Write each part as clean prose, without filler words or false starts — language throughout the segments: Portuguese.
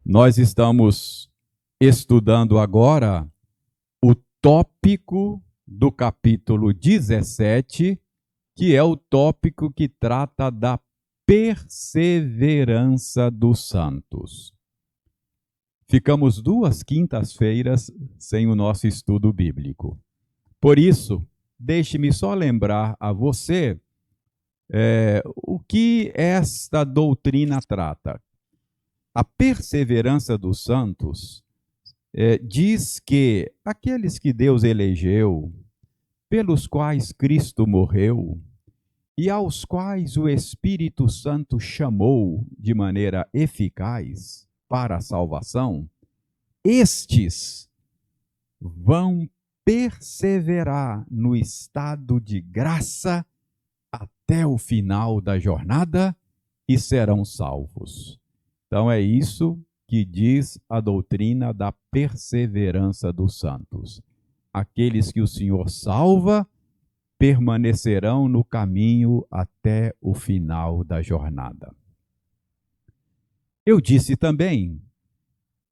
Nós estamos estudando agora o tópico do capítulo 17, que é o tópico que trata da perseverança dos santos. Ficamos 2 quintas-feiras sem o nosso estudo bíblico. Por isso, deixe-me só lembrar a você o que esta doutrina trata. A perseverança dos santos diz que aqueles que Deus elegeu, pelos quais Cristo morreu e aos quais o Espírito Santo chamou de maneira eficaz para a salvação, estes vão perseverar no estado de graça até o final da jornada e serão salvos. Então é isso que diz a doutrina da perseverança dos santos. Aqueles que o Senhor salva permanecerão no caminho até o final da jornada. Eu disse também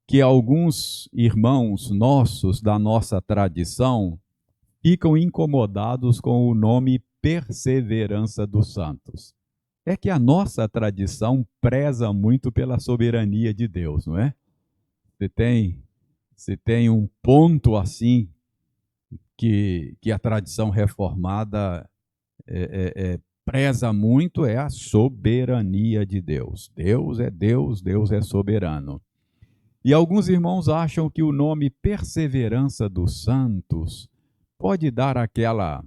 que alguns irmãos nossos da nossa tradição ficam incomodados com o nome perseverança dos santos. É que a nossa tradição preza muito pela soberania de Deus, não é? Você tem um ponto assim que a tradição reformada preza muito, é a soberania de Deus. Deus é Deus, Deus é soberano. E alguns irmãos acham que o nome perseverança dos santos pode dar aquela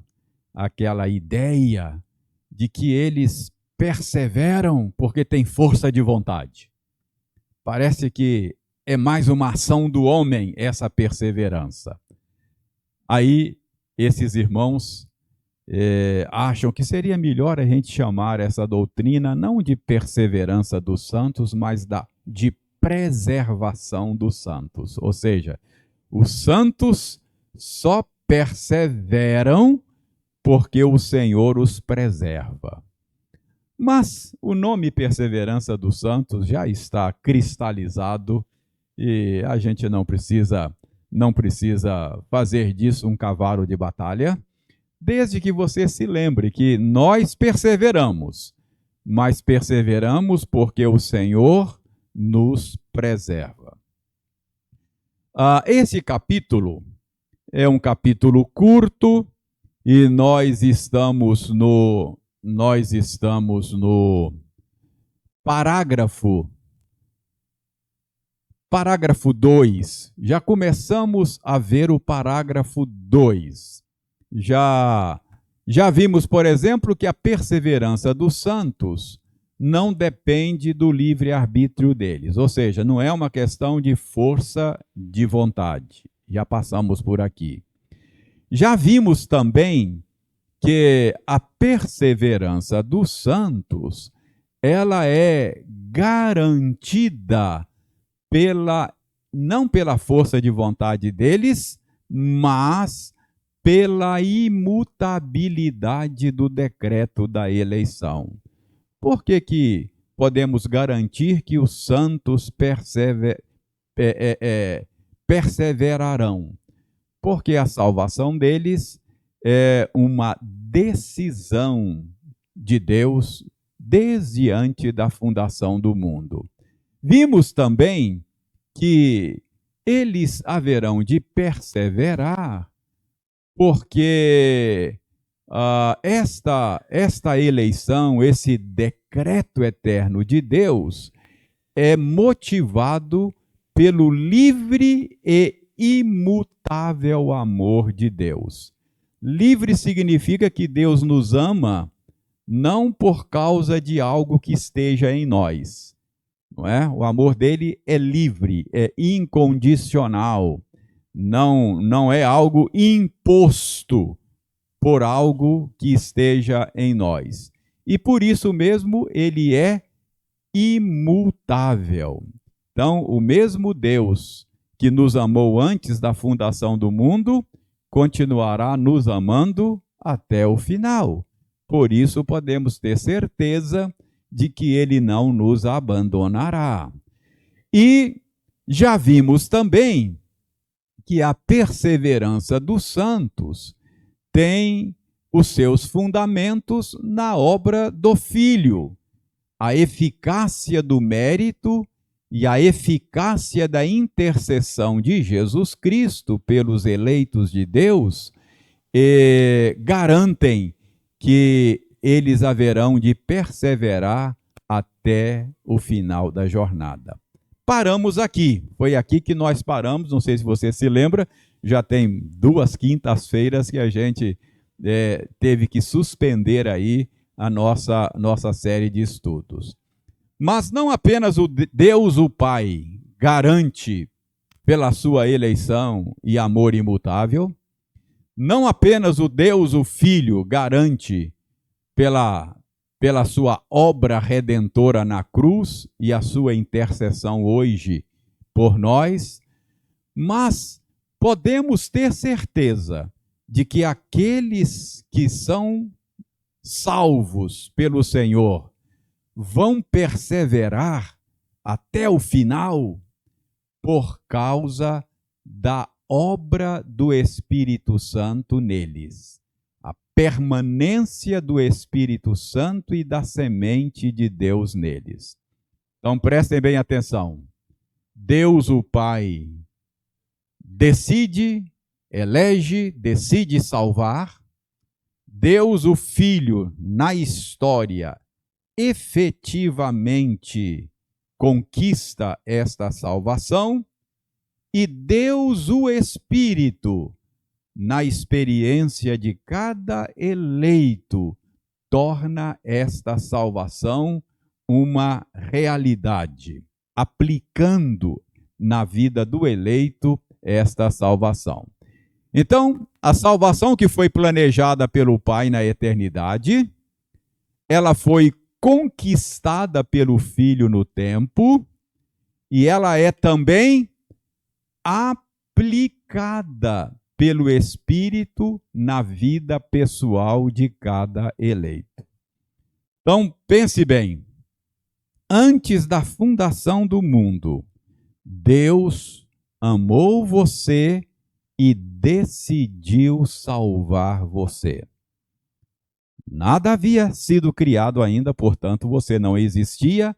ideia de que eles perseveram porque têm força de vontade. Parece que é mais uma ação do homem essa perseverança. Aí esses irmãos acham que seria melhor a gente chamar essa doutrina não de perseverança dos santos, mas de preservação dos santos. Ou seja, os santos só perseveram porque o Senhor os preserva. Mas o nome perseverança dos santos já está cristalizado e a gente não precisa fazer disso um cavalo de batalha, desde que você se lembre que nós perseveramos, mas perseveramos porque o Senhor nos preserva. Esse capítulo é um capítulo curto e nós estamos no parágrafo 2. Já começamos a ver o parágrafo 2. Já vimos, por exemplo, que a perseverança dos santos não depende do livre-arbítrio deles, ou seja, não é uma questão de força de vontade. Já passamos por aqui. Já vimos também que a perseverança dos santos, ela é garantida não pela força de vontade deles, mas pela imutabilidade do decreto da eleição. Por que podemos garantir que os santos perseverarão? Porque a salvação deles é uma decisão de Deus desde antes da fundação do mundo. Vimos também que eles haverão de perseverar porque esta eleição, esse decreto eterno de Deus, é motivado pelo livre e imutável amor de Deus. Livre significa que Deus nos ama não por causa de algo que esteja em nós, não é? O amor dele é livre, é incondicional, não é algo imposto por algo que esteja em nós. E por isso mesmo ele é imutável. Então, o mesmo Deus que nos amou antes da fundação do mundo, continuará nos amando até o final. Por isso podemos ter certeza de que ele não nos abandonará. E Já vimos também que a perseverança dos santos tem os seus fundamentos na obra do Filho, a eficácia do mérito e a eficácia da intercessão de Jesus Cristo pelos eleitos de Deus garantem que eles haverão de perseverar até o final da jornada. Paramos aqui, foi aqui que nós paramos, não sei se você se lembra, já tem 2 quintas-feiras que a gente teve que suspender aí a nossa série de estudos. Mas não apenas o Deus, o Pai, garante pela sua eleição e amor imutável, não apenas o Deus, o Filho, garante pela sua obra redentora na cruz e a sua intercessão hoje por nós, mas podemos ter certeza de que aqueles que são salvos pelo Senhor vão perseverar até o final por causa da obra do Espírito Santo neles. A permanência do Espírito Santo e da semente de Deus neles. Então prestem bem atenção. Deus o Pai decide, elege, decide salvar. Deus o Filho, na história, efetivamente conquista esta salvação. E Deus o Espírito, na experiência de cada eleito, torna esta salvação uma realidade, aplicando na vida do eleito esta salvação. Então, a salvação que foi planejada pelo Pai na eternidade, ela foi conquistada pelo Filho no tempo, e ela é também aplicada pelo Espírito na vida pessoal de cada eleito. Então, pense bem. Antes da fundação do mundo, Deus amou você e decidiu salvar você. Nada havia sido criado ainda, portanto, você não existia,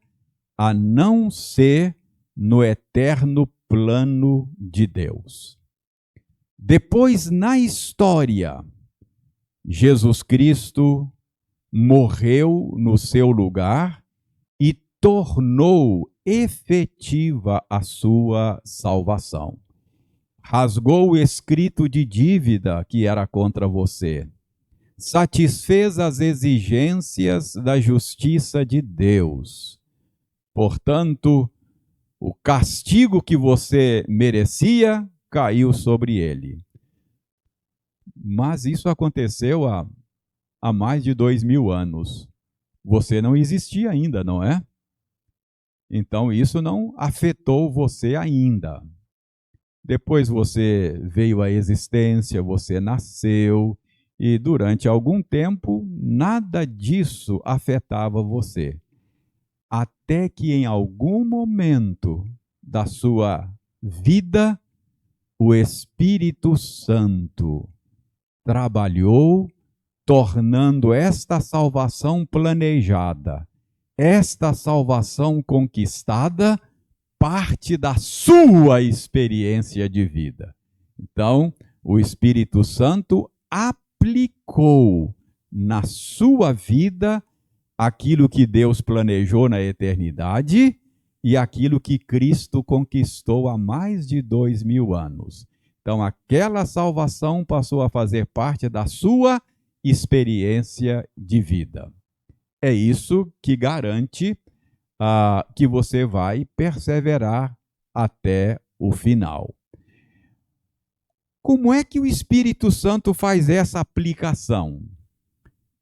a não ser no eterno plano de Deus. Depois, na história, Jesus Cristo morreu no seu lugar e tornou efetiva a sua salvação. Rasgou o escrito de dívida que era contra você. Satisfez as exigências da justiça de Deus. Portanto, o castigo que você merecia caiu sobre ele. Mas isso aconteceu há mais de 2000 anos. Você não existia ainda, não é? Então isso não afetou você ainda. Depois você veio à existência, você nasceu, e durante algum tempo nada disso afetava você. Até que em algum momento da sua vida, o Espírito Santo trabalhou, tornando esta salvação planejada, esta salvação conquistada, parte da sua experiência de vida. Então, o Espírito Santo aplicou na sua vida aquilo que Deus planejou na eternidade e aquilo que Cristo conquistou há mais de 2000 anos. Então, aquela salvação passou a fazer parte da sua experiência de vida. É isso que garante que você vai perseverar até o final. Como é que o Espírito Santo faz essa aplicação?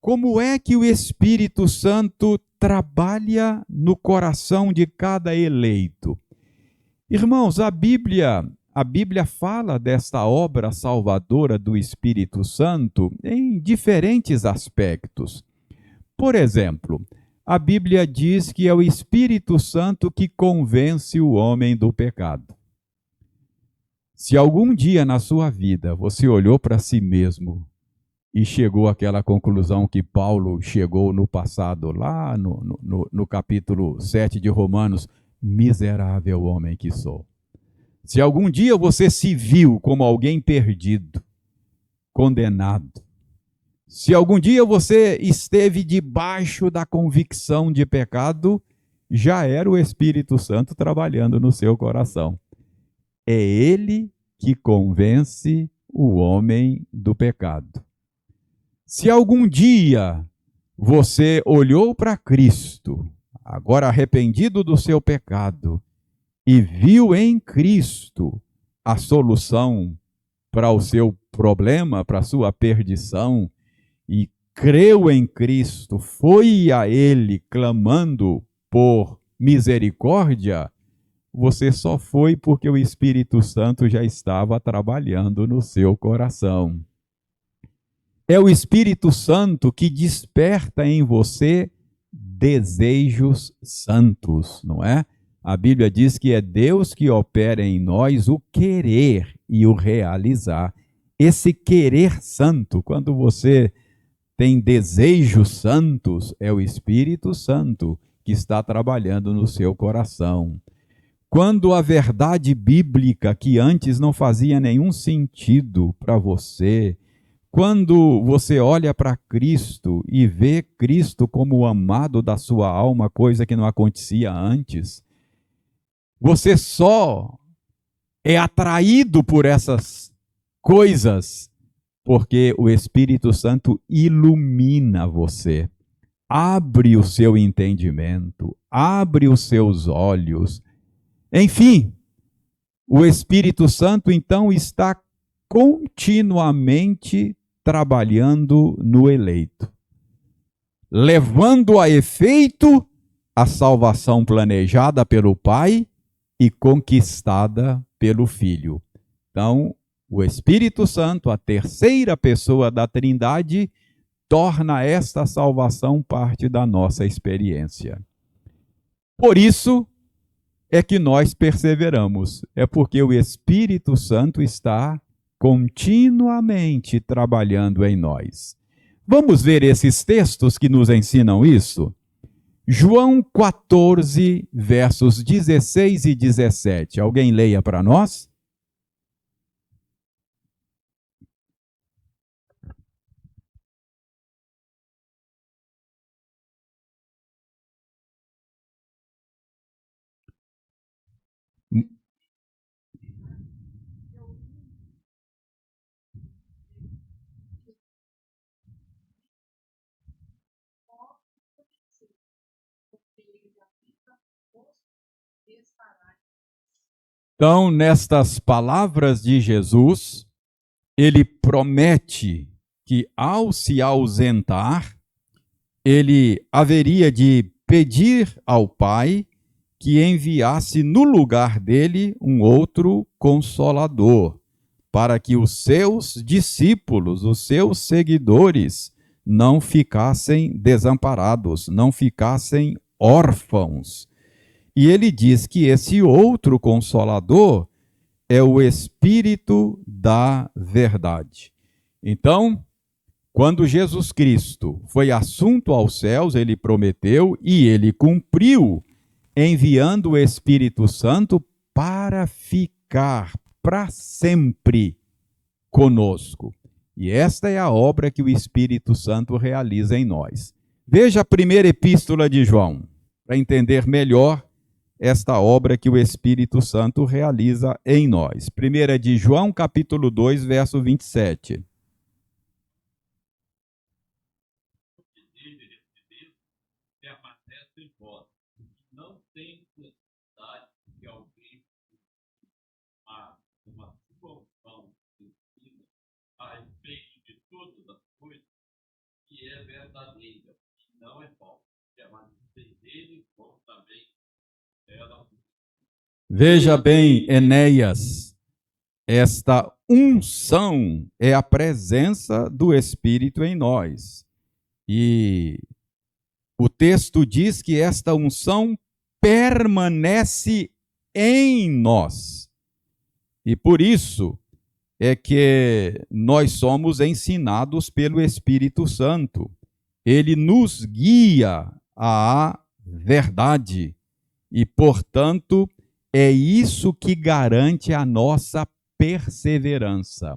Como é que o Espírito Santo trabalha no coração de cada eleito? Irmãos, a Bíblia fala desta obra salvadora do Espírito Santo em diferentes aspectos. Por exemplo, a Bíblia diz que é o Espírito Santo que convence o homem do pecado. Se algum dia na sua vida você olhou para si mesmo e chegou àquela conclusão que Paulo chegou no passado, lá no capítulo 7 de Romanos, miserável homem que sou. Se algum dia você se viu como alguém perdido, condenado, se algum dia você esteve debaixo da convicção de pecado, já era o Espírito Santo trabalhando no seu coração. É ele que convence o homem do pecado. Se algum dia você olhou para Cristo, agora arrependido do seu pecado, e viu em Cristo a solução para o seu problema, para a sua perdição, e creu em Cristo, foi a Ele clamando por misericórdia, você só foi porque o Espírito Santo já estava trabalhando no seu coração. É o Espírito Santo que desperta em você desejos santos, não é? A Bíblia diz que é Deus que opera em nós o querer e o realizar. Esse querer santo, quando você tem desejos santos, é o Espírito Santo que está trabalhando no seu coração. Quando a verdade bíblica, que antes não fazia nenhum sentido para você, quando você olha para Cristo e vê Cristo como o amado da sua alma, coisa que não acontecia antes, você só é atraído por essas coisas porque o Espírito Santo ilumina você, abre o seu entendimento, abre os seus olhos. Enfim, o Espírito Santo então está continuamente trabalhando no eleito, levando a efeito a salvação planejada pelo Pai e conquistada pelo Filho. Então, o Espírito Santo, a terceira pessoa da Trindade, torna esta salvação parte da nossa experiência. Por isso é que nós perseveramos, é porque o Espírito Santo está continuamente trabalhando em nós. Vamos ver esses textos que nos ensinam isso? João 14, versos 16 e 17. Alguém leia para nós? Então, nestas palavras de Jesus, ele promete que ao se ausentar, ele haveria de pedir ao Pai que enviasse no lugar dele um outro consolador, para que os seus discípulos, os seus seguidores, não ficassem desamparados, não ficassem órfãos. E ele diz que esse outro consolador é o Espírito da verdade. Então, quando Jesus Cristo foi assunto aos céus, ele prometeu e ele cumpriu, enviando o Espírito Santo para ficar para sempre conosco. E esta é a obra que o Espírito Santo realiza em nós. Veja a primeira epístola de João, para entender melhor esta obra que o Espírito Santo realiza em nós. Primeira de João, capítulo 2, verso 27. Veja bem, Enéas, esta unção é a presença do Espírito em nós. E o texto diz que esta unção permanece em nós. E por isso é que nós somos ensinados pelo Espírito Santo. Ele nos guia à verdade e, portanto, é isso que garante a nossa perseverança.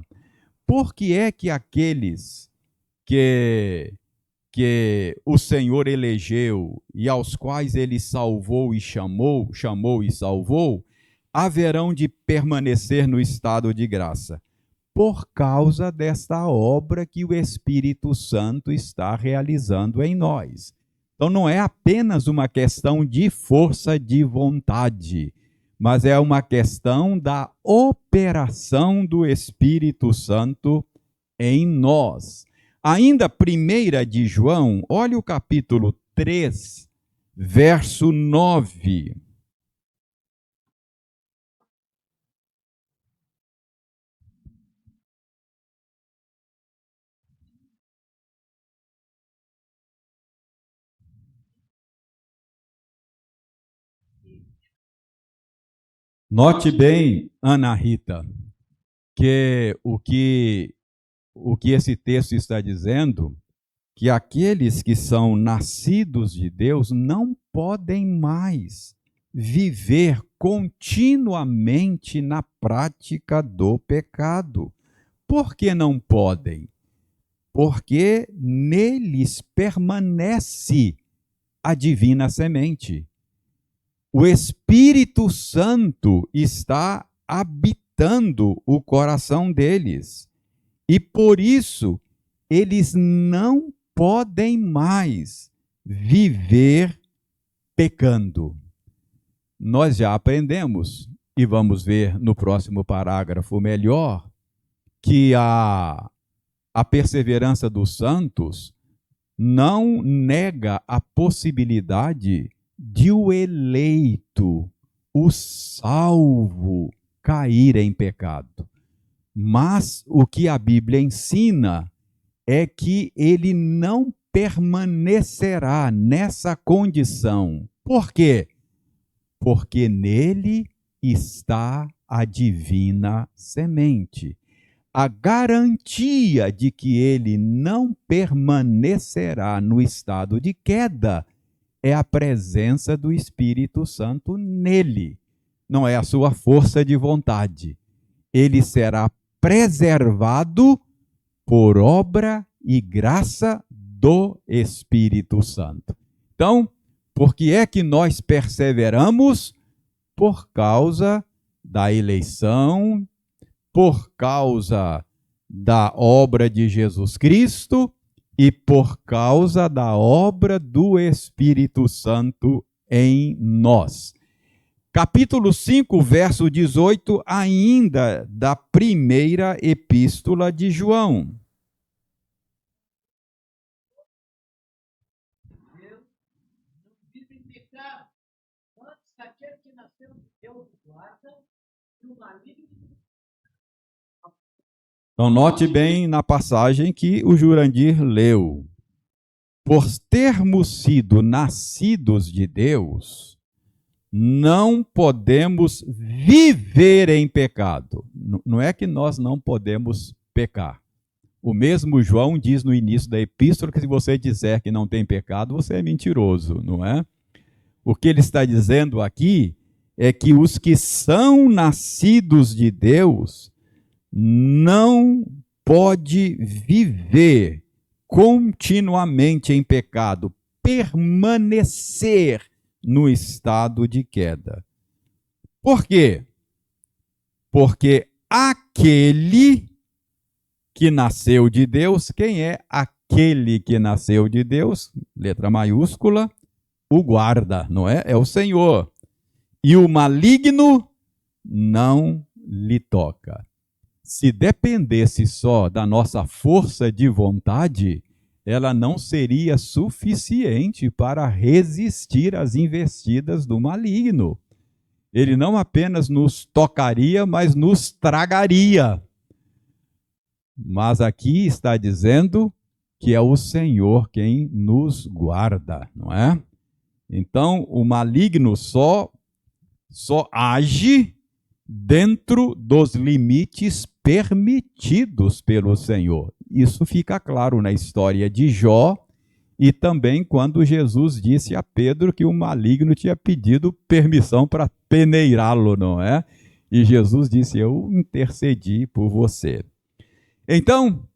Por que é que aqueles que o Senhor elegeu e aos quais ele salvou e chamou e salvou, haverão de permanecer no estado de graça? Por causa desta obra que o Espírito Santo está realizando em nós. Então não é apenas uma questão de força de vontade, mas é uma questão da operação do Espírito Santo em nós. Ainda 1 de João, olha o capítulo 3, verso 9. Note bem, Ana Rita, que o que esse texto está dizendo, que aqueles que são nascidos de Deus não podem mais viver continuamente na prática do pecado. Por que não podem? Porque neles permanece a divina semente. O Espírito Santo está habitando o coração deles. E por isso, eles não podem mais viver pecando. Nós já aprendemos, e vamos ver no próximo parágrafo melhor, que a perseverança dos santos não nega a possibilidade de o eleito, o salvo, cair em pecado. Mas o que a Bíblia ensina é que ele não permanecerá nessa condição. Por quê? Porque nele está a divina semente. A garantia de que ele não permanecerá no estado de queda é a presença do Espírito Santo nele. Não é a sua força de vontade. Ele será preservado por obra e graça do Espírito Santo. Então, por que é que nós perseveramos? Por causa da eleição, por causa da obra de Jesus Cristo e por causa da obra do Espírito Santo em nós. Capítulo 5, verso 18, ainda da primeira epístola de João. Então, note bem na passagem que o Jurandir leu. Por termos sido nascidos de Deus, não podemos viver em pecado. Não é que nós não podemos pecar. O mesmo João diz no início da epístola que se você disser que não tem pecado, você é mentiroso, não é? O que ele está dizendo aqui é que os que são nascidos de Deus não pode viver continuamente em pecado, permanecer no estado de queda. Por quê? Porque aquele que nasceu de Deus, quem é aquele que nasceu de Deus? Letra maiúscula, o guarda, não é? É o Senhor. E o maligno não lhe toca. Se dependesse só da nossa força de vontade, ela não seria suficiente para resistir às investidas do maligno. Ele não apenas nos tocaria, mas nos tragaria. Mas aqui está dizendo que é o Senhor quem nos guarda, não é? Então, o maligno só age dentro dos limites permitidos pelo Senhor. Isso fica claro na história de Jó e também quando Jesus disse a Pedro que o maligno tinha pedido permissão para peneirá-lo, não é? E Jesus disse: eu intercedi por você. Então,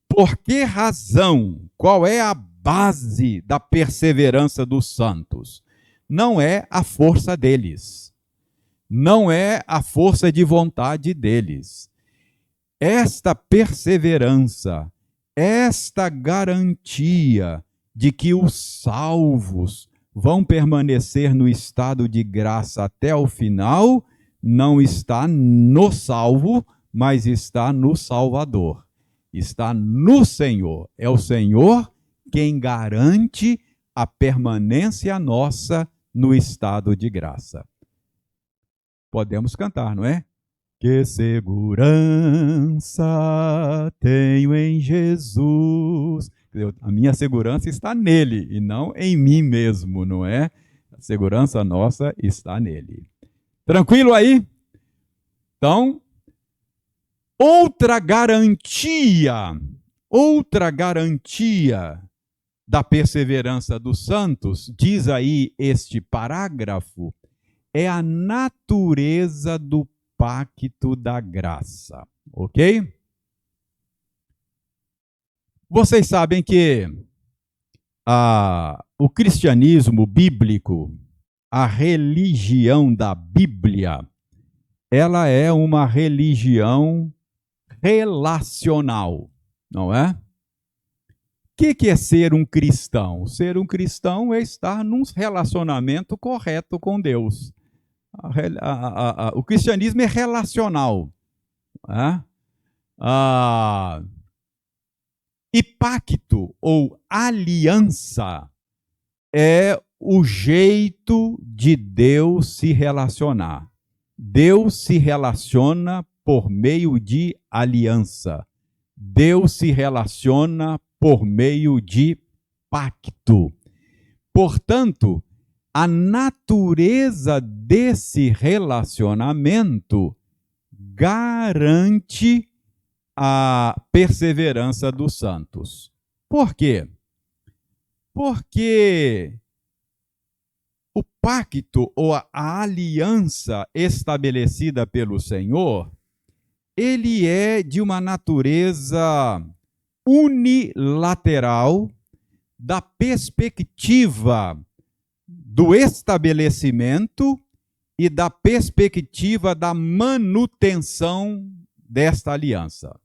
por que razão? Qual é a base da perseverança dos santos? Não é a força deles. Não é a força de vontade deles. Esta perseverança, esta garantia de que os salvos vão permanecer no estado de graça até o final, não está no salvo, mas está no Salvador. Está no Senhor. É o Senhor quem garante a permanência nossa no estado de graça. Podemos cantar, não é? Que segurança tenho em Jesus. A minha segurança está nele e não em mim mesmo, não é? A segurança nossa está nele. Tranquilo aí? Então, outra garantia da perseverança dos santos, diz aí este parágrafo, é a natureza do pacto da graça, ok? Vocês sabem que o cristianismo bíblico, a religião da Bíblia, ela é uma religião relacional, não é? O que é ser um cristão? Ser um cristão é estar num relacionamento correto com Deus. O cristianismo é relacional. Né? E pacto ou aliança é o jeito de Deus se relacionar. Deus se relaciona por meio de aliança. Deus se relaciona por meio de pacto. Portanto, a natureza desse relacionamento garante a perseverança dos santos. Por quê? Porque o pacto ou a aliança estabelecida pelo Senhor, ele é de uma natureza unilateral da perspectiva do estabelecimento e da perspectiva da manutenção desta aliança.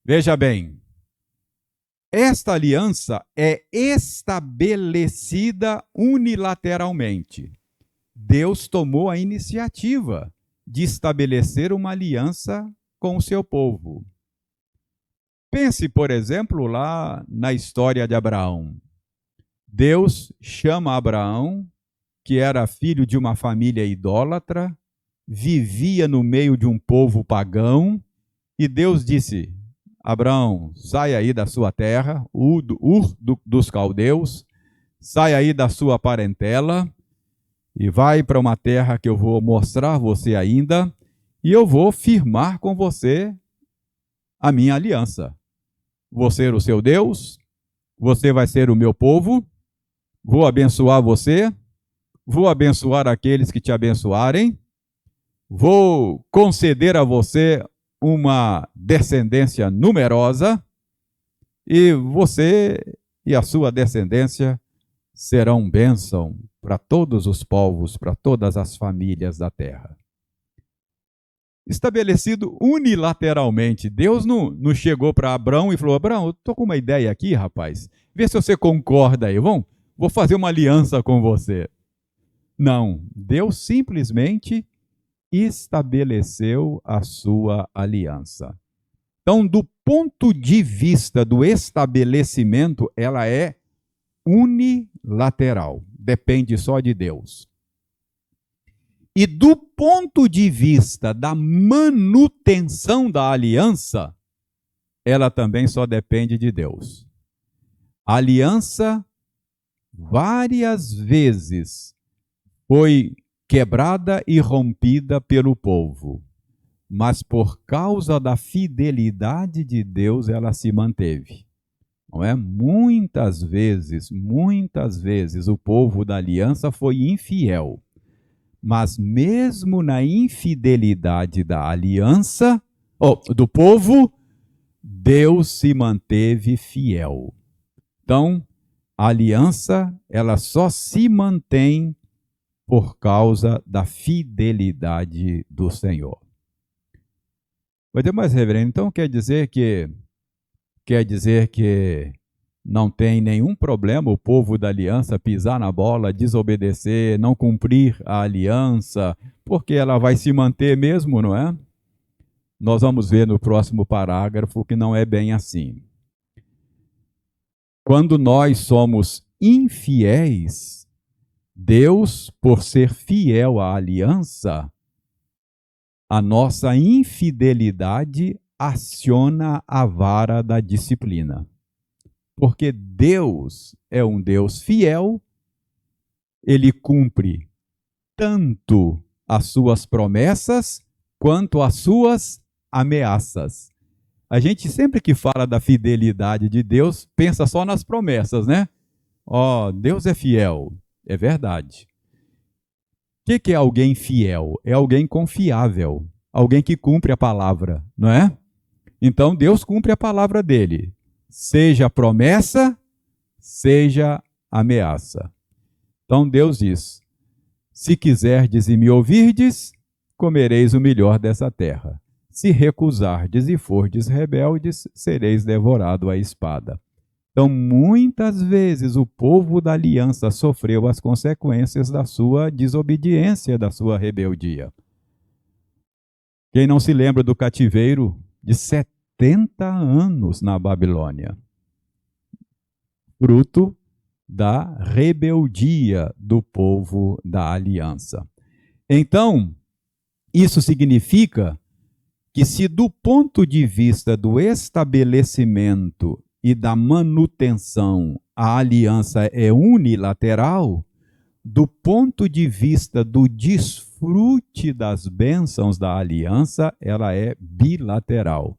Veja bem, esta aliança é estabelecida unilateralmente. Deus tomou a iniciativa de estabelecer uma aliança com o seu povo. Pense, por exemplo, lá na história de Abraão. Deus chama Abraão, que era filho de uma família idólatra, vivia no meio de um povo pagão, e Deus disse: Abraão, sai aí da sua terra, dos caldeus, sai aí da sua parentela e vai para uma terra que eu vou mostrar a você ainda, e eu vou firmar com você a minha aliança. Vou ser o seu Deus, você vai ser o meu povo, vou abençoar você, vou abençoar aqueles que te abençoarem, vou conceder a você uma descendência numerosa, e você e a sua descendência serão bênção para todos os povos, para todas as famílias da terra. Estabelecido unilateralmente. Deus não chegou para Abraão e falou: Abraão, eu estou com uma ideia aqui, rapaz. Vê se você concorda aí. Vou fazer uma aliança com você. Não. Deus simplesmente estabeleceu a sua aliança. Então, do ponto de vista do estabelecimento, ela é unilateral. Depende só de Deus. E do ponto de vista da manutenção da aliança, ela também só depende de Deus. A aliança várias vezes foi quebrada e rompida pelo povo, mas por causa da fidelidade de Deus ela se manteve. Não é? Muitas vezes o povo da aliança foi infiel. Mas mesmo na infidelidade da aliança, do povo, Deus se manteve fiel. Então, a aliança, ela só se mantém por causa da fidelidade do Senhor. Mas, reverendo, então quer dizer que não tem nenhum problema o povo da aliança pisar na bola, desobedecer, não cumprir a aliança, porque ela vai se manter mesmo, não é? Nós vamos ver no próximo parágrafo que não é bem assim. Quando nós somos infiéis, Deus, por ser fiel à aliança, a nossa infidelidade aciona a vara da disciplina. Porque Deus é um Deus fiel, ele cumpre tanto as suas promessas quanto as suas ameaças. A gente sempre que fala da fidelidade de Deus, pensa só nas promessas, né? Deus é fiel, é verdade. O que é alguém fiel? É alguém confiável, alguém que cumpre a palavra, não é? Então Deus cumpre a palavra dele. Seja promessa, seja ameaça. Então Deus diz: se quiserdes e me ouvirdes, comereis o melhor dessa terra. Se recusardes e fordes rebeldes, sereis devorado à espada. Então, muitas vezes o povo da aliança sofreu as consequências da sua desobediência, da sua rebeldia. Quem não se lembra do cativeiro de 70 anos na Babilônia? Fruto da rebeldia do povo da aliança. Então, isso significa que se do ponto de vista do estabelecimento e da manutenção a aliança é unilateral, do ponto de vista do desfrute das bênçãos da aliança, ela é bilateral.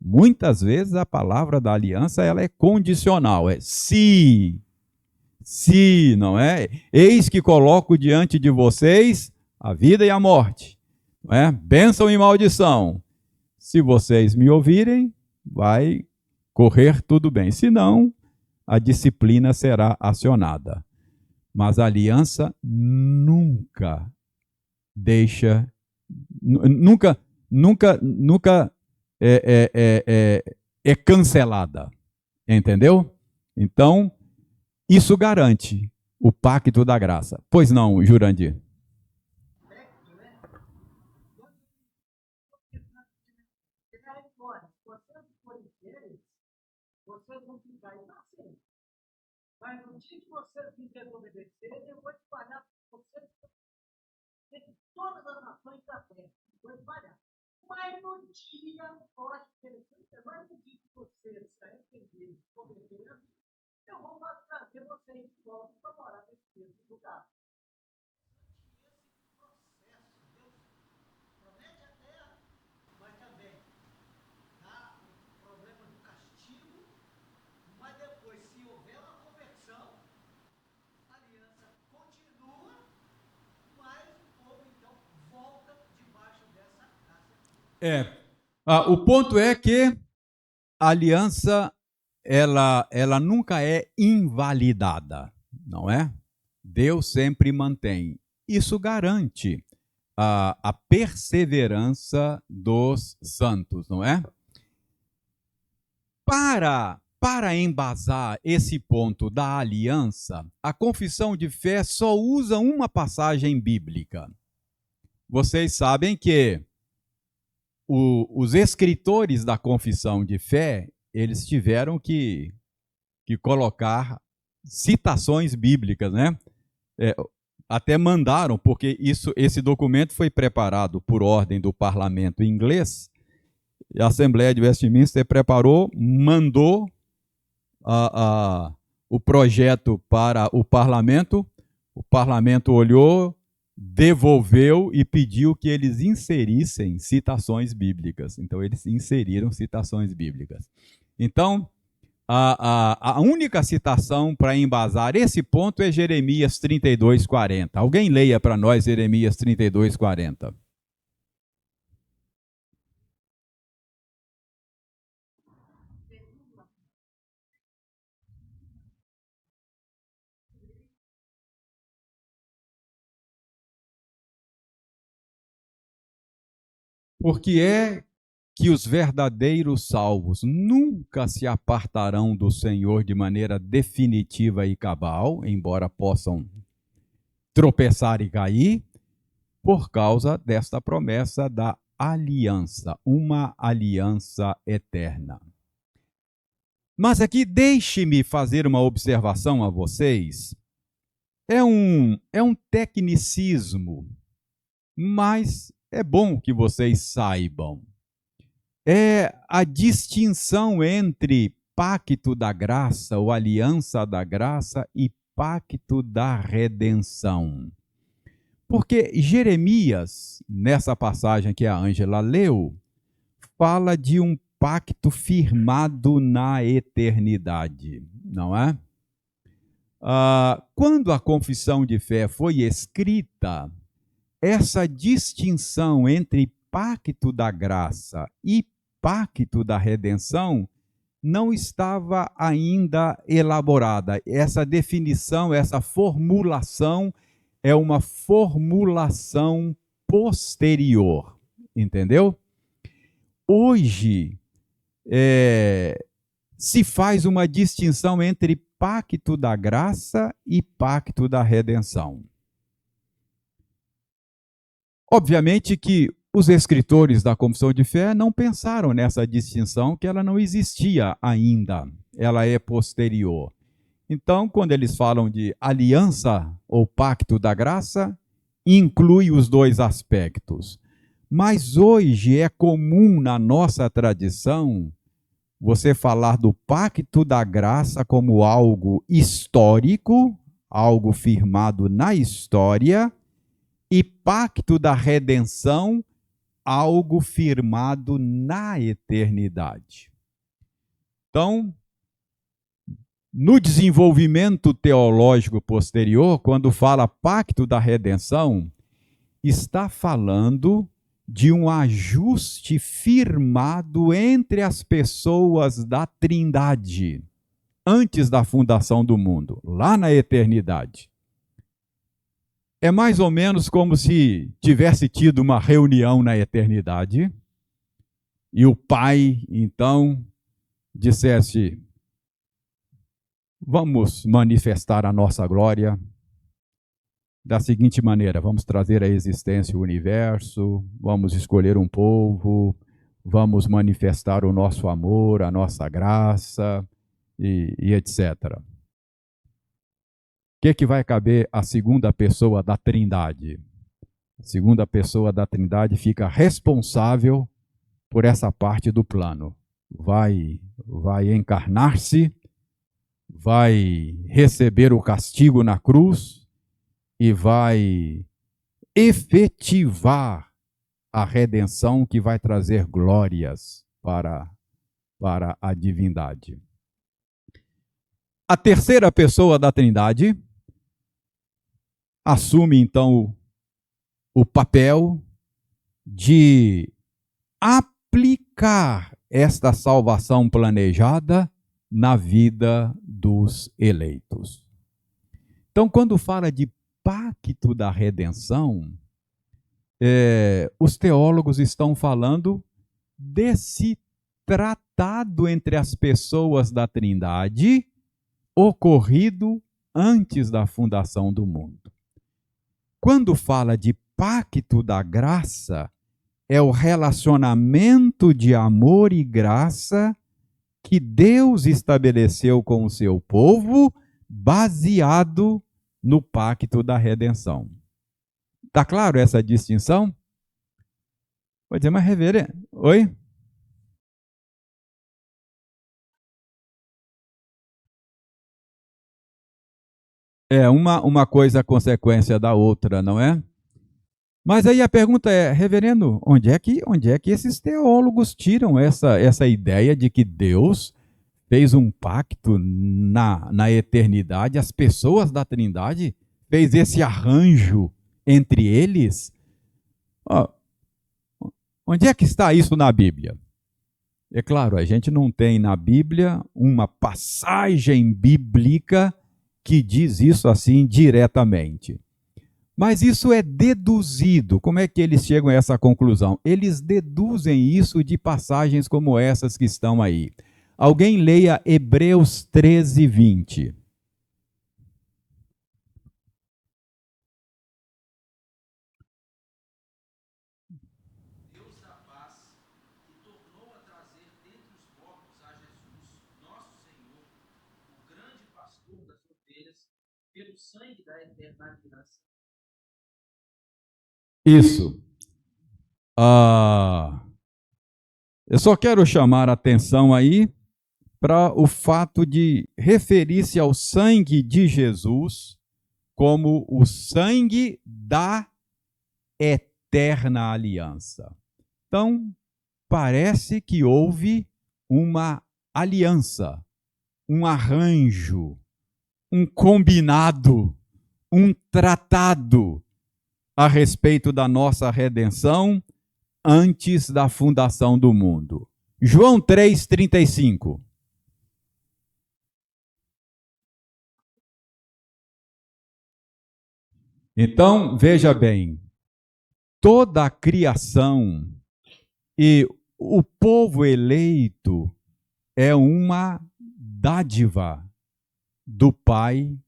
Muitas vezes a palavra da aliança ela é condicional, é se, não é? Eis que coloco diante de vocês a vida e a morte, não é? Bênção e maldição. Se vocês me ouvirem, vai correr tudo bem. Se não, a disciplina será acionada. Mas a aliança nunca deixa, nunca é cancelada. Entendeu? Então, isso garante o pacto da graça. Pois não, Jurandir? Vocês vão ficar aí para sempre. Mas no dia que vocês me desobedecerem, eu vou espalhar vocês em todas as nações da terra. Vou espalhar. Mas no dia, eu acho interessante, mas no dia que vocês se arrependerem, eu vou trazer vocês de volta para morar nesse mesmo lugar. O ponto é que a aliança ela nunca é invalidada, não é? Deus sempre mantém. Isso garante a perseverança dos santos, não é? Para embasar esse ponto da aliança, a confissão de fé só usa uma passagem bíblica. Vocês sabem que os escritores da confissão de fé, eles tiveram que colocar citações bíblicas, né? Até mandaram, porque esse documento foi preparado por ordem do parlamento inglês, e a Assembleia de Westminster preparou, mandou o projeto para o parlamento olhou, devolveu e pediu que eles inserissem citações bíblicas. Então, eles inseriram citações bíblicas. Então, a única citação para embasar esse ponto é Jeremias 32:40. Alguém leia para nós Jeremias 32:40. Porque é que os verdadeiros salvos nunca se apartarão do Senhor de maneira definitiva e cabal, embora possam tropeçar e cair, por causa desta promessa da aliança, uma aliança eterna. Mas aqui deixe-me fazer uma observação a vocês. É um tecnicismo, mas é bom que vocês saibam. É a distinção entre pacto da graça ou aliança da graça e pacto da redenção. Porque Jeremias, nessa passagem que a Ângela leu, fala de um pacto firmado na eternidade, não é? Quando a confissão de fé foi escrita, essa distinção entre pacto da graça e pacto da redenção não estava ainda elaborada. Essa definição, essa formulação é uma formulação posterior, entendeu? Hoje, se faz uma distinção entre pacto da graça e pacto da redenção. Obviamente que os escritores da Confissão de Fé não pensaram nessa distinção, que ela não existia ainda, ela é posterior. Então, quando eles falam de aliança ou pacto da graça, inclui os dois aspectos. Mas hoje é comum na nossa tradição você falar do pacto da graça como algo histórico, algo firmado na história, e pacto da redenção, algo firmado na eternidade. Então, no desenvolvimento teológico posterior, quando fala pacto da redenção, está falando de um ajuste firmado entre as pessoas da Trindade, antes da fundação do mundo, lá na eternidade. É mais ou menos como se tivesse tido uma reunião na eternidade e o Pai, então, dissesse: vamos manifestar a nossa glória da seguinte maneira: vamos trazer à existência o universo, vamos escolher um povo, vamos manifestar o nosso amor, a nossa graça e etc. O que vai caber à segunda pessoa da Trindade? A segunda pessoa da Trindade fica responsável por essa parte do plano. Vai encarnar-se, vai receber o castigo na cruz e vai efetivar a redenção que vai trazer glórias para a divindade. A terceira pessoa da Trindade assume, então, o papel de aplicar esta salvação planejada na vida dos eleitos. Então, quando fala de pacto da redenção, os teólogos estão falando desse tratado entre as pessoas da Trindade ocorrido antes da fundação do mundo. Quando fala de pacto da graça, é o relacionamento de amor e graça que Deus estabeleceu com o seu povo, baseado no pacto da redenção. Está claro essa distinção? Pode dizer, mas reverendo, oi? É uma coisa consequência da outra, não é? Mas aí a pergunta é, reverendo, onde é que esses teólogos tiram essa ideia de que Deus fez um pacto na eternidade, as pessoas da Trindade fez esse arranjo entre eles? Ó, onde é que está isso na Bíblia? É claro, a gente não tem na Bíblia uma passagem bíblica que diz isso assim diretamente. Mas isso é deduzido. Como é que eles chegam a essa conclusão? Eles deduzem isso de passagens como essas que estão aí. Alguém leia Hebreus 13, 20. Deus da paz, que tornou a trazer dentre os mortos a Jesus, nosso Senhor, o grande pastor das ovelhas, pelo sangue da eterna aliança. Isso. Eu só quero chamar a atenção aí para o fato de referir-se ao sangue de Jesus como o sangue da eterna aliança. Então, parece que houve uma aliança, um arranjo, um combinado, um tratado a respeito da nossa redenção antes da fundação do mundo. João 3,35. Então, veja bem, toda a criação e o povo eleito é uma dádiva do Pai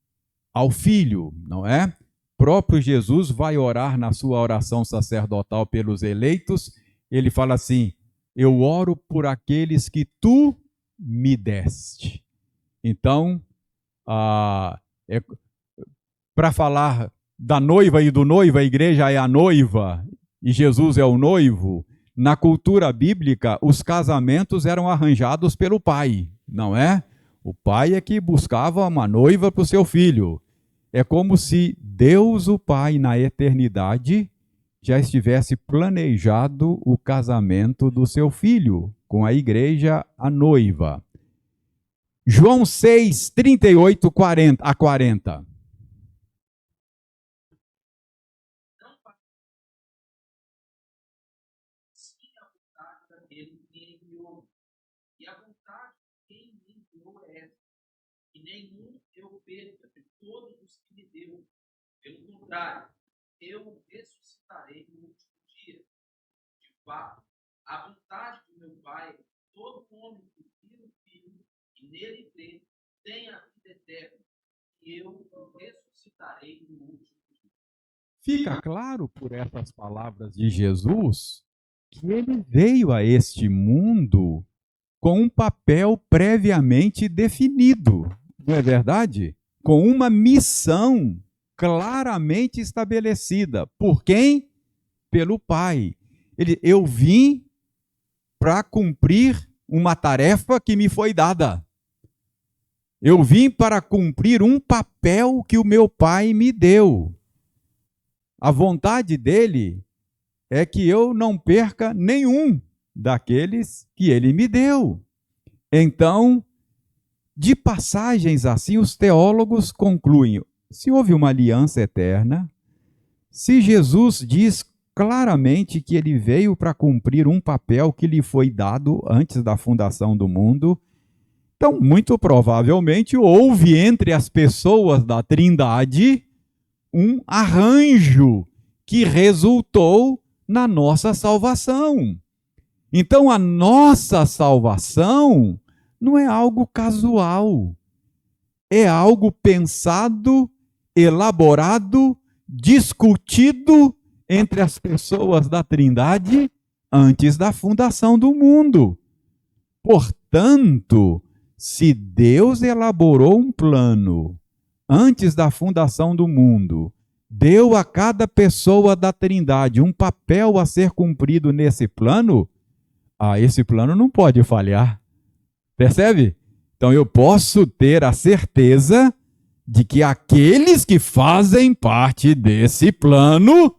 ao Filho, não é? Próprio Jesus vai orar na sua oração sacerdotal pelos eleitos, ele fala assim: eu oro por aqueles que tu me deste. Então, para falar da noiva e do noivo, a igreja é a noiva e Jesus é o noivo. Na cultura bíblica, os casamentos eram arranjados pelo pai, não é? O pai é que buscava uma noiva para o seu filho. É como se Deus, o Pai, na eternidade, já estivesse planejado o casamento do seu filho com a igreja, a noiva. João 6, 38 a 40. Sim, a vontade daquele que me enviou. E a vontade de quem me enviou é essa: que nenhum eu perca de todos os que me deu. Pelo contrário, eu o ressuscitarei no último dia. De fato, a vontade do meu Pai é que todo homem que vira o Filho e nele crê tem a vida eterna, e eu o ressuscitarei no último dia. Fica claro por essas palavras de Jesus que ele veio a este mundo com um papel previamente definido, não é verdade? Com uma missão claramente estabelecida. Por quem? Pelo Pai. Eu vim para cumprir uma tarefa que me foi dada. Eu vim para cumprir um papel que o meu Pai me deu. A vontade dele é que eu não perca nenhum daqueles que ele me deu. Então, de passagens assim, os teólogos concluem: se houve uma aliança eterna, se Jesus diz claramente que ele veio para cumprir um papel que lhe foi dado antes da fundação do mundo, então, muito provavelmente, houve entre as pessoas da Trindade um arranjo que resultou na nossa salvação. Então, a nossa salvação não é algo casual. É algo pensado, elaborado, discutido entre as pessoas da Trindade antes da fundação do mundo. Portanto, se Deus elaborou um plano antes da fundação do mundo, deu a cada pessoa da Trindade um papel a ser cumprido nesse plano, esse plano não pode falhar. Percebe? Então eu posso ter a certeza de que aqueles que fazem parte desse plano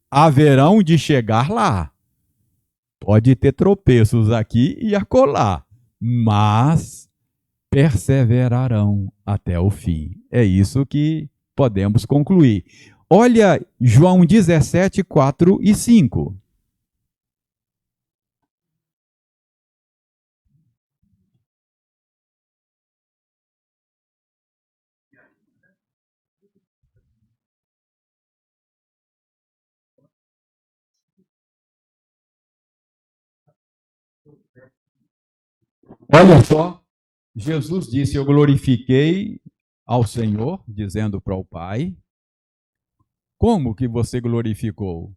haverão de chegar lá. Pode ter tropeços aqui e acolá, mas perseverarão até o fim. É isso que podemos concluir. Olha João 17, 4 e 5. Olha só, Jesus disse: eu glorifiquei ao Senhor, dizendo para o Pai. Como que você glorificou?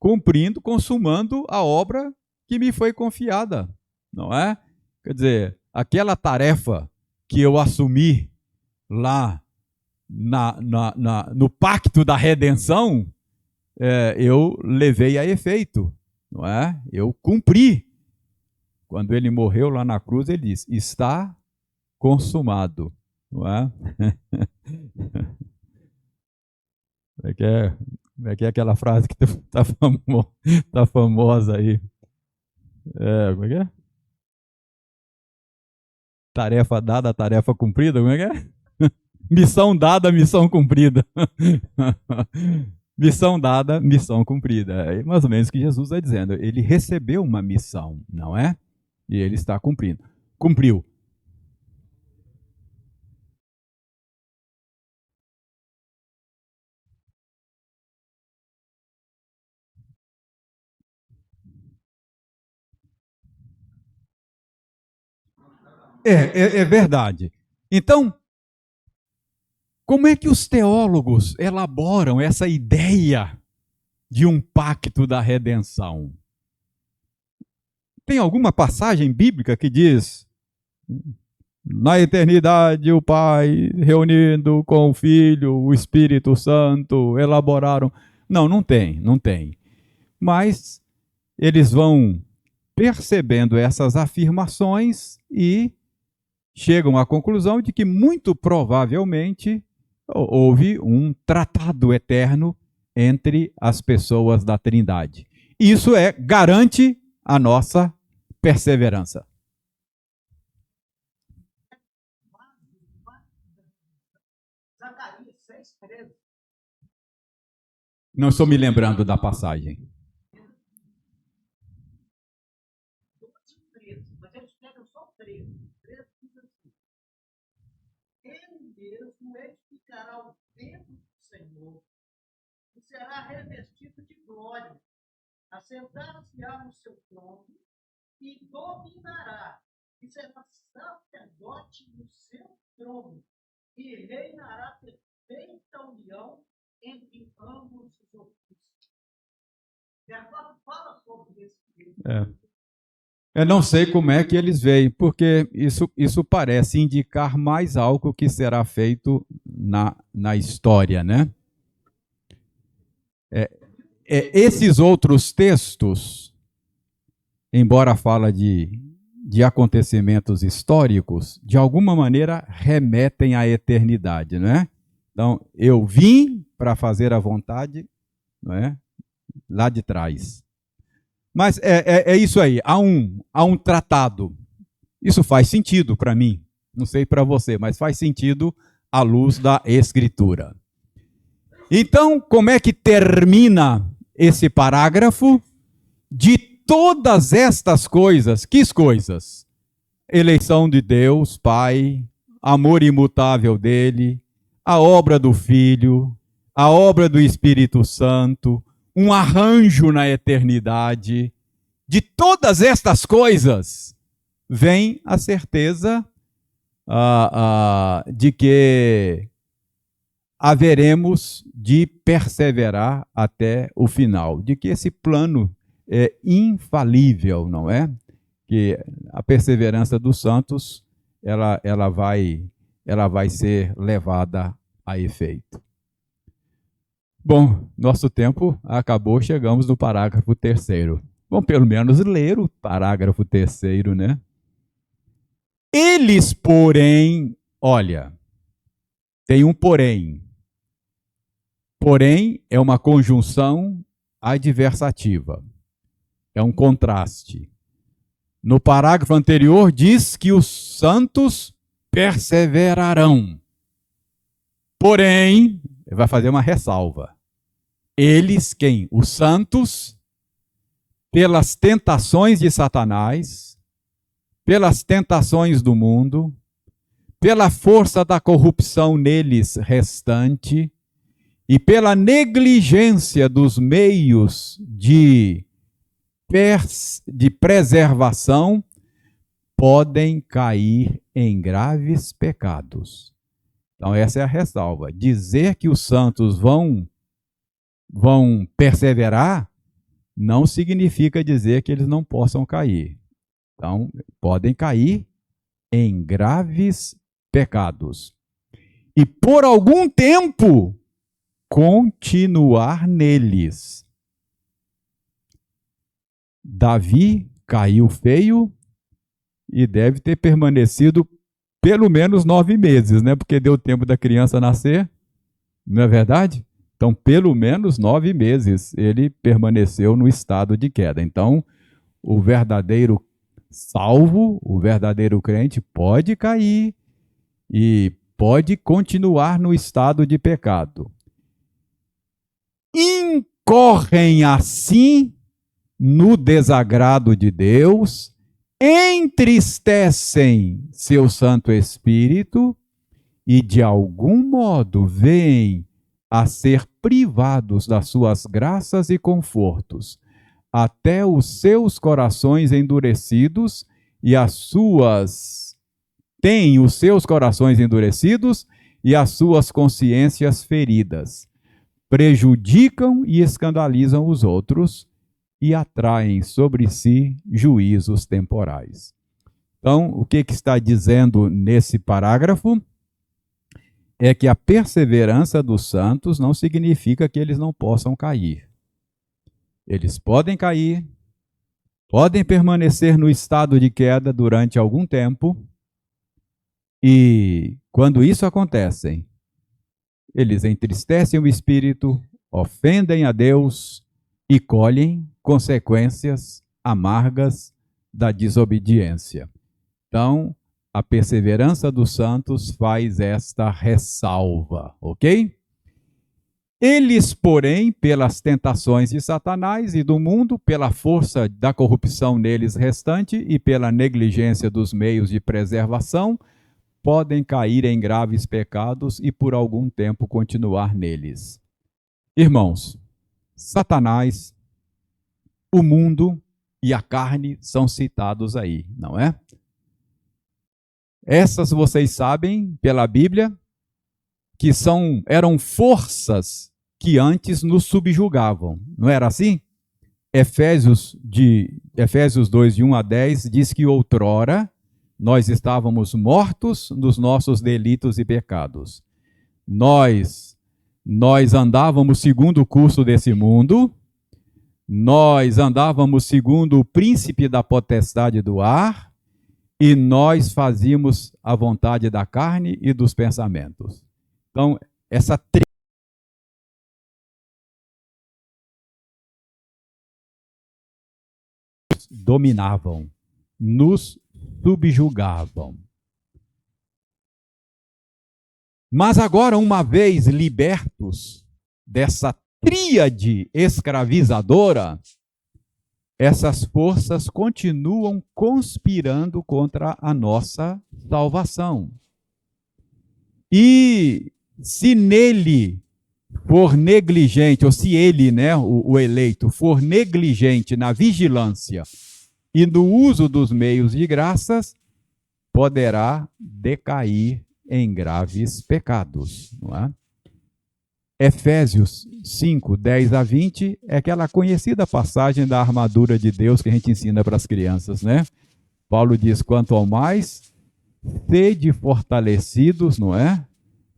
Cumprindo, consumando a obra que me foi confiada, não é? Quer dizer, aquela tarefa que eu assumi lá no pacto da redenção, eu levei a efeito, não é? Eu cumpri. Quando ele morreu lá na cruz, ele disse: está consumado, não é? Como é que é aquela frase que tá famosa aí? Como é que é? Tarefa dada, tarefa cumprida, como é que é? Missão dada, missão cumprida. Missão dada, missão cumprida. É mais ou menos o que Jesus está dizendo. Ele recebeu uma missão, não é? E ele está cumprindo. Cumpriu. É verdade. Então, como é que os teólogos elaboram essa ideia de um pacto da redenção? Tem alguma passagem bíblica que diz: na eternidade o Pai reunindo com o Filho, o Espírito Santo, elaboraram? Não, não tem. Mas eles vão percebendo essas afirmações e chegam à conclusão de que muito provavelmente houve um tratado eterno entre as pessoas da Trindade. Isso garante a nossa perseverança. Zacarias 6,13. Não estou me lembrando da passagem. Mas eles pegam só 13. 13 diz assim: ele mesmo edificará o templo do Senhor e será revestido de glória. Assentar-se-á no seu trono e dominará, e será sacerdote no seu trono, e reinará perfeita união entre ambos os ofícios. E agora fala sobre esse. Eu não sei como é que eles veem, porque isso parece indicar mais algo que será feito na história, né? Esses outros textos, embora fala de acontecimentos históricos, de alguma maneira remetem à eternidade, não é? Então, eu vim para fazer a vontade, não é? Lá de trás. Mas é isso aí, há um tratado. Isso faz sentido para mim, não sei para você, mas faz sentido à luz da Escritura. Então, como é que termina esse parágrafo? De todas estas coisas, que coisas? Eleição de Deus, Pai, amor imutável dele, a obra do Filho, a obra do Espírito Santo, um arranjo na eternidade. De todas estas coisas, vem a certeza de que haveremos de perseverar até o final, de que esse plano é infalível, não é? Que a perseverança dos santos, ela vai ser levada a efeito. Bom, nosso tempo acabou, chegamos no parágrafo 3º. Vamos pelo menos ler o parágrafo 3º, né? Eles, porém, olha, tem um porém. Porém é uma conjunção adversativa. É um contraste. No parágrafo anterior diz que os santos perseverarão. Porém, ele vai fazer uma ressalva. Eles, quem? Os santos, pelas tentações de Satanás, pelas tentações do mundo, pela força da corrupção neles restante e pela negligência dos meios de preservação, podem cair em graves pecados. Então essa é a ressalva. Dizer que os santos vão perseverar não significa dizer que eles não possam cair. Então, podem cair em graves pecados. E por algum tempo continuar neles. Davi caiu feio e deve ter permanecido pelo menos 9 meses, né? Porque deu tempo da criança nascer, não é verdade? Então, pelo menos 9 meses ele permaneceu no estado de queda. Então, o verdadeiro salvo, o verdadeiro crente pode cair e pode continuar no estado de pecado. Incorrem assim no desagrado de Deus, entristecem seu Santo Espírito e de algum modo vêm a ser privados das suas graças e confortos, até os seus corações endurecidos e têm os seus corações endurecidos e as suas consciências feridas, prejudicam e escandalizam os outros e atraem sobre si juízos temporais. Então, o que está dizendo nesse parágrafo é que a perseverança dos santos não significa que eles não possam cair. Eles podem cair, podem permanecer no estado de queda durante algum tempo, e quando isso acontece, eles entristecem o espírito, ofendem a Deus e colhem consequências amargas da desobediência. Então, a perseverança dos santos faz esta ressalva, ok? Eles, porém, pelas tentações de Satanás e do mundo, pela força da corrupção neles restante e pela negligência dos meios de preservação, podem cair em graves pecados e por algum tempo continuar neles. Irmãos, Satanás, o mundo e a carne são citados aí, não é? Essas vocês sabem pela Bíblia que eram forças que antes nos subjugavam, não era assim? Efésios 2, de 1 a 10, diz que outrora nós estávamos mortos nos nossos delitos e pecados. Nós andávamos segundo o curso desse mundo, nós andávamos segundo o príncipe da potestade do ar, e nós fazíamos a vontade da carne e dos pensamentos. Então, essa dominavam, nos subjugavam. Mas agora, uma vez libertos dessa tríade escravizadora, essas forças continuam conspirando contra a nossa salvação. E se nele for negligente, ou se ele, né, o eleito, for negligente na vigilância e no uso dos meios de graças, poderá decair em graves pecados, não é? Efésios 5, 10 a 20 é aquela conhecida passagem da armadura de Deus que a gente ensina para as crianças, né? Paulo diz, quanto ao mais, sede fortalecidos, não é?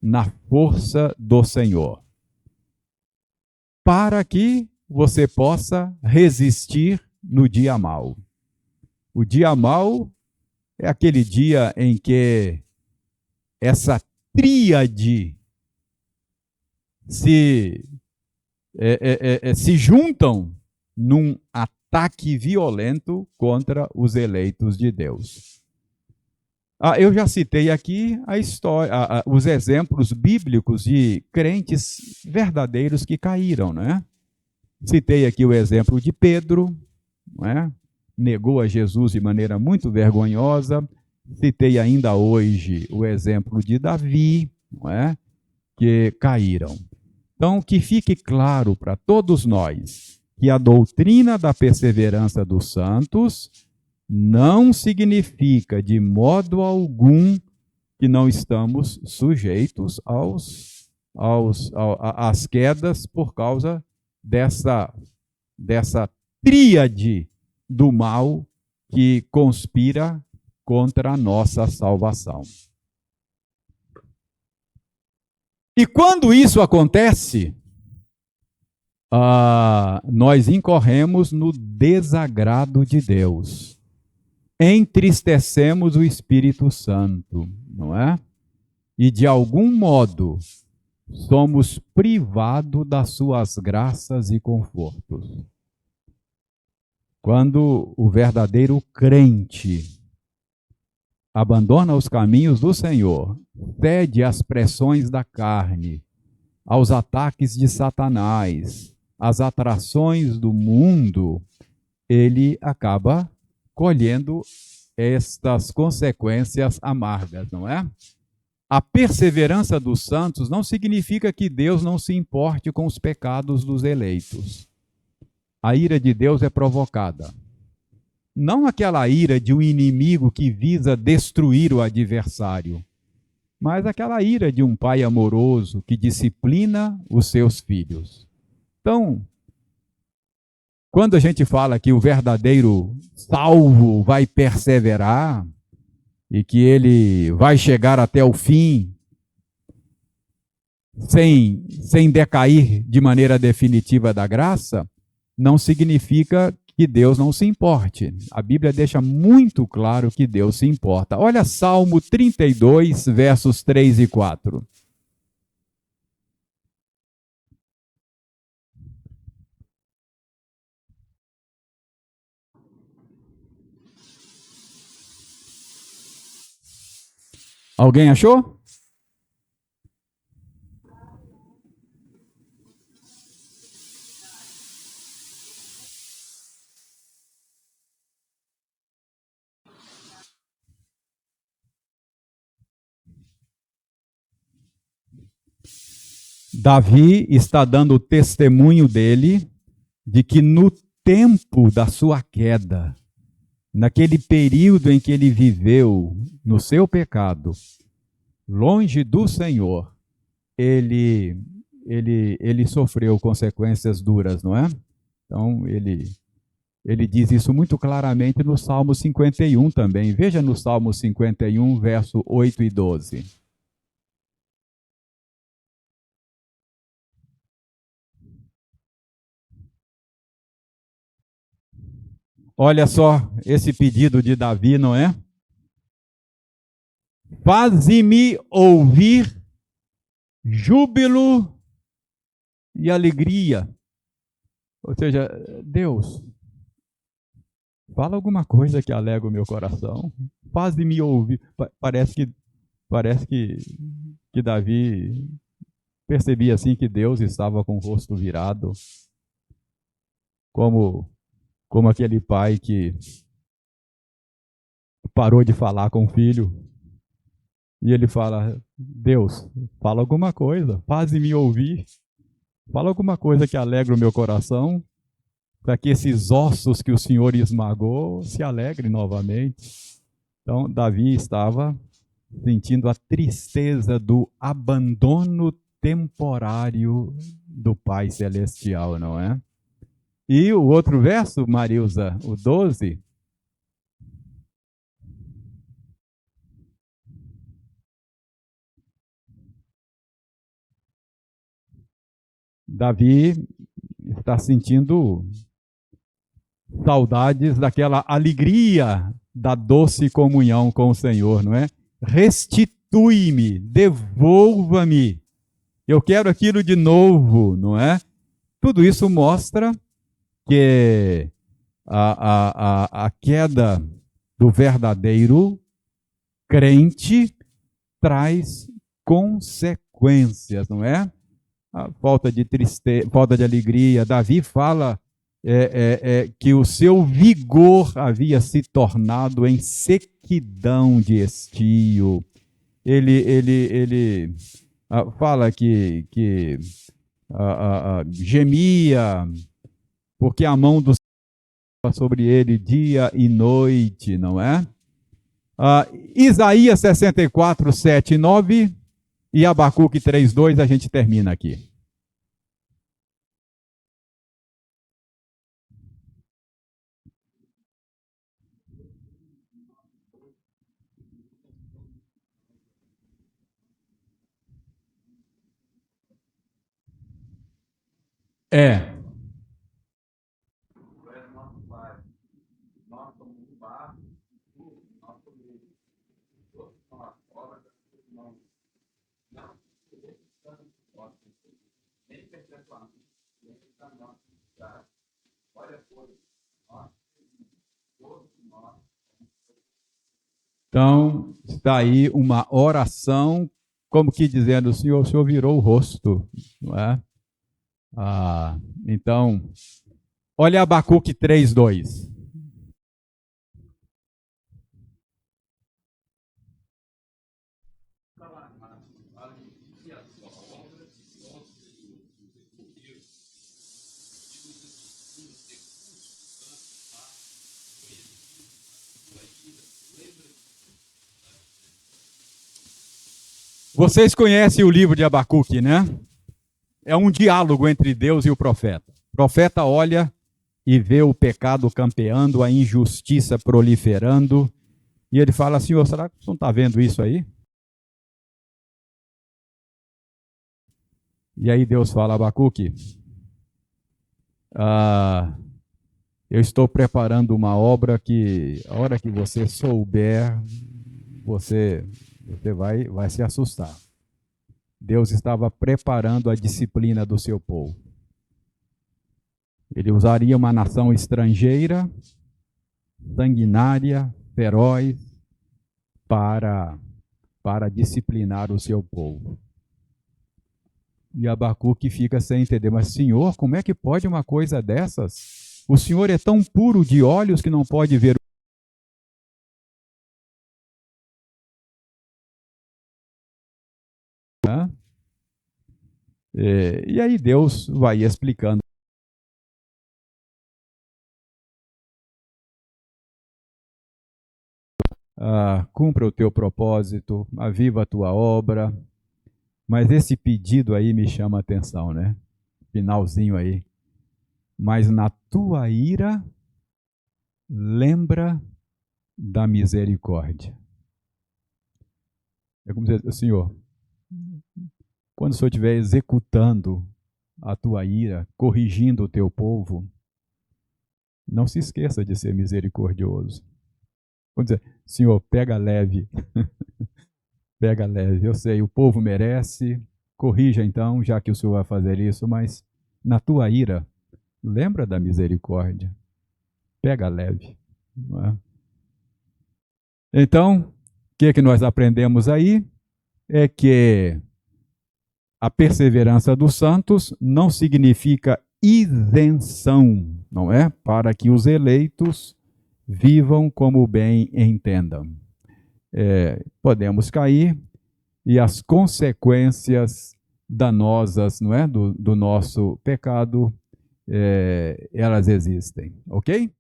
Na força do Senhor, para que você possa resistir no dia mau. O dia mau é aquele dia em que essa tríade se juntam num ataque violento contra os eleitos de Deus. Eu já citei aqui a história, os exemplos bíblicos de crentes verdadeiros que caíram, né? Citei aqui o exemplo de Pedro, não é? Negou a Jesus de maneira muito vergonhosa. Citei ainda hoje o exemplo de Davi, não é? Que caíram. Então, que fique claro para todos nós que a doutrina da perseverança dos santos não significa de modo algum que não estamos sujeitos às quedas por causa dessa tríade do mal que conspira contra a nossa salvação. E quando isso acontece, nós incorremos no desagrado de Deus. Entristecemos o Espírito Santo, não é? E de algum modo somos privados das suas graças e confortos. Quando o verdadeiro crente abandona os caminhos do Senhor, cede às pressões da carne, aos ataques de Satanás, às atrações do mundo, ele acaba colhendo estas consequências amargas, não é? A perseverança dos santos não significa que Deus não se importe com os pecados dos eleitos. A ira de Deus é provocada. Não aquela ira de um inimigo que visa destruir o adversário, mas aquela ira de um pai amoroso que disciplina os seus filhos. Então, quando a gente fala que o verdadeiro salvo vai perseverar e que ele vai chegar até o fim sem decair de maneira definitiva da graça, não significa que Deus não se importe. A Bíblia deixa muito claro que Deus se importa. Olha Salmo 32, versos 3 e 4. Alguém achou? Davi está dando testemunho dele de que no tempo da sua queda, naquele período em que ele viveu no seu pecado, longe do Senhor, ele sofreu consequências duras, não é? Então, ele diz isso muito claramente no Salmo 51 também. Veja no Salmo 51, verso 8 e 12. Olha só esse pedido de Davi, não é? Faze-me ouvir júbilo e alegria. Ou seja, Deus, fala alguma coisa que alegra o meu coração. Faze-me ouvir. Parece que Davi percebia assim que Deus estava com o rosto virado, como aquele pai que parou de falar com o filho. E ele fala, Deus, fala alguma coisa, faze-me ouvir. Fala alguma coisa que alegra o meu coração, para que esses ossos que o Senhor esmagou se alegrem novamente. Então, Davi estava sentindo a tristeza do abandono temporário do Pai Celestial, não é? E o outro verso, Marilza, o 12. Davi está sentindo saudades daquela alegria da doce comunhão com o Senhor, não é? Restitui-me, devolva-me. Eu quero aquilo de novo, não é? tudo isso mostra que a queda do verdadeiro crente traz consequências, não é? A falta de tristeza, falta de alegria. Davi fala que o seu vigor havia se tornado em sequidão de estio. Ele fala que gemia, porque a mão do Senhor sobre ele dia e noite, não é? Isaías 64, 7 e 9 e Abacuque 3, 2, a gente termina aqui. É. Tu és nosso Pai, nós somos o barro, tu, nosso meio. Todos nós, obras das tuas mãos. Não se representando nós, nem perpetuamente, nem da nossa cidade. Olha, pois, nós, todos nós. Então, está aí uma oração, como que dizendo, o Senhor virou o rosto, não é? Então, olha Abacuque 3, 2. Vocês conhecem o livro de Abacuque, né? É um diálogo entre Deus e o profeta. O profeta olha e vê o pecado campeando, a injustiça proliferando, e ele fala, Senhor, será que você não está vendo isso aí? E aí Deus fala, Abacuque, eu estou preparando uma obra que, a hora que você souber, você vai se assustar. Deus estava preparando a disciplina do seu povo. Ele usaria uma nação estrangeira, sanguinária, feroz, para disciplinar o seu povo. E Abacuque fica sem entender, mas Senhor, como é que pode uma coisa dessas? O Senhor é tão puro de olhos que não pode ver. E aí Deus vai explicando. Cumpra o teu propósito, aviva a tua obra. Mas esse pedido aí me chama a atenção, né? Finalzinho aí. Mas na tua ira, lembra da misericórdia. É como dizer, Senhor, quando o Senhor estiver executando a tua ira, corrigindo o teu povo, não se esqueça de ser misericordioso. Vamos dizer, Senhor, pega leve. Pega leve. Eu sei, o povo merece. Corrija então, já que o Senhor vai fazer isso, mas na tua ira, lembra da misericórdia. Pega leve. Não é? Então, o que nós aprendemos aí? É que a perseverança dos santos não significa isenção, não é? Para que os eleitos vivam como bem entendam. Podemos cair e as consequências danosas, não é, do nosso pecado, elas existem, ok?